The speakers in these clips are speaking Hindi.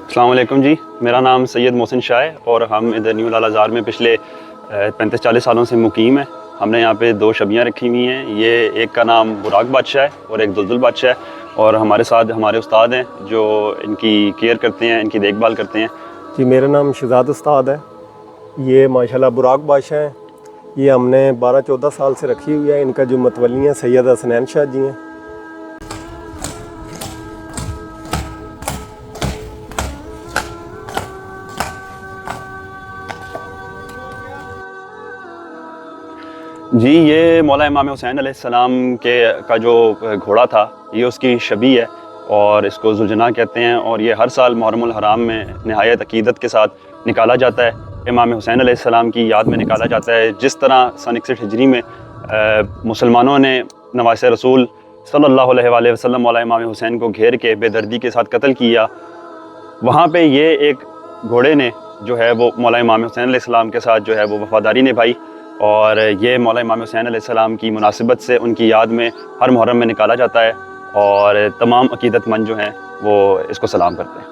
अस्सलाम वालेकुम जी, मेरा नाम सैयद मोहसिन शाह है और हम इधर न्यू लाल आज़ार में पिछले 35-40 सालों से मुकीम है। हमने यहाँ पे 2 शबियाँ रखी हुई हैं। ये एक का नाम बुराक बादशाह है और एक दुलदुल बादशाह है, और हमारे साथ हमारे उस्ताद हैं जो इनकी केयर करते हैं, इनकी देखभाल करते हैं। जी, मेरा नाम शहजाद उस्ताद है। ये माशाल्लाह बुराक बादशाह हैं। ये हमने 12-14 साल से रखी हुई है। इनका जो मतवली हैं सैयद हसनैन शाह जी हैं। जी, ये मौला इमाम हुसैन अलैहिस्सलाम के का जो घोड़ा था, ये उसकी शबी है और इसको जुलजना कहते हैं, और ये हर साल मुहर्रमुल हराम में नहायत अकीदत के साथ निकाला जाता है। इमाम हुसैन अलैहिस्सलाम की याद में निकाला जाता है। जिस तरह सन 61 हिजरी में मुसलमानों ने नवासे रसूल सल्लल्लाहु अलैहि वसल्लम मौला इमाम हुसैन को घेर के बेदर्दी के साथ कत्ल किया, वहाँ पे ये एक घोड़े ने जो है वो मौला इमाम हुसैन अलैहिस्सलाम के साथ जो है वो वफ़ादारी निभाई, और ये मौला इमाम हुसैन अलैहिस्सलाम की मुनासिबत से उनकी याद में हर मुहर्रम में निकाला जाता है, और तमाम अकीदतमंद जो हैं वो इसको सलाम करते हैं।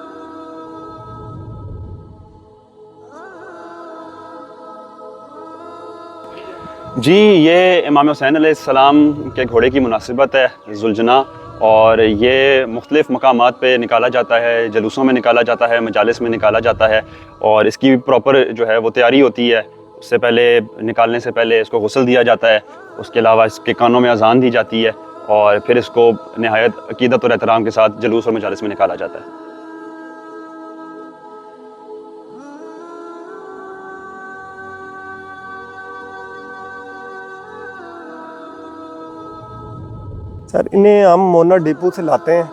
जी, ये इमाम हुसैन अलैहिस्सलाम के घोड़े की मुनासिबत है जुलजना, और ये मुख्तलिफ़ मकामात पे निकाला जाता है, जलूसों में निकाला जाता है, मजालिस में निकाला जाता है, और इसकी प्रॉपर जो है वो तैयारी होती है। उससे पहले, निकालने से पहले इसको गुस्ल दिया जाता है। उसके अलावा इसके कानों में अजान दी जाती है, और फिर इसको नहायत अकीदत और एहतराम के साथ जलूस और मजालिस में निकाला जाता है। सर, इन्हें हम मोना डिपो से लाते हैं।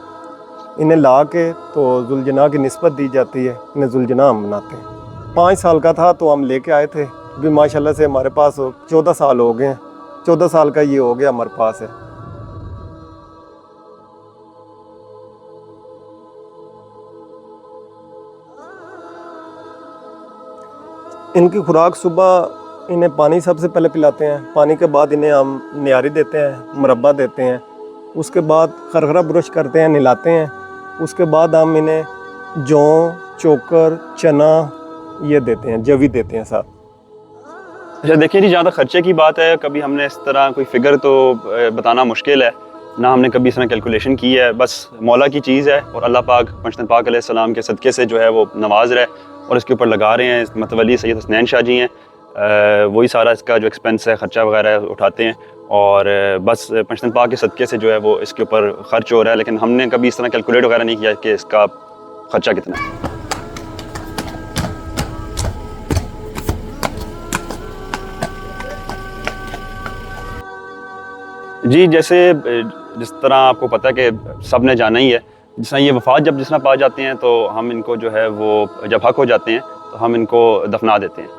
इन्हें ला के तो जुलजना की निस्बत दी जाती है। इन्हें जुलजना हम बनाते हैं। 5 साल का था तो हम लेके आए थे। अभी माशाल्लाह से हमारे पास 14 साल हो गए हैं। 14 साल का ये हो गया हमारे पास है। इनकी खुराक सुबह इन्हें पानी सबसे पहले पिलाते हैं। पानी के बाद इन्हें हम नियारी देते हैं, मुरब्बा देते हैं। उसके बाद खरखरा ब्रश करते हैं, नहलाते हैं। उसके बाद हम इन्हें जौ, चोकर, चना ये देते हैं, जवी देते हैं साथ। अच्छा, देखिए जी, जहाँ तक खर्चे की बात है, कभी हमने इस तरह कोई फ़िगर तो बताना मुश्किल है ना, हमने कभी इस तरह कैलकुलेशन की है। बस मौला की चीज़ है, और अल्लाह पाक पंजतन पाक अलैहिस्सलाम के सदक़े से जो है वो नवाज रहे, और इसके ऊपर लगा रहे हैं। मतवली सैयद हसनैन शाह जी हैं, वही सारा इसका जो एक्सपेंस है, ख़र्चा वगैरह उठाते हैं, और बस पंजतन पाक के सदक़े से जो है वो इसके ऊपर ख़र्च हो रहा है। लेकिन हमने कभी इस तरह कैलकुलेट वगैरह नहीं किया कि इसका ख़र्चा कितना है। जी, जैसे जिस तरह आपको पता है कि सब ने जाना ही है, जिस तरह ये वफ़ात जब जिस तरह पा जाते हैं, तो हम इनको जो है वो जब हक हो जाते हैं तो हम इनको दफना देते हैं।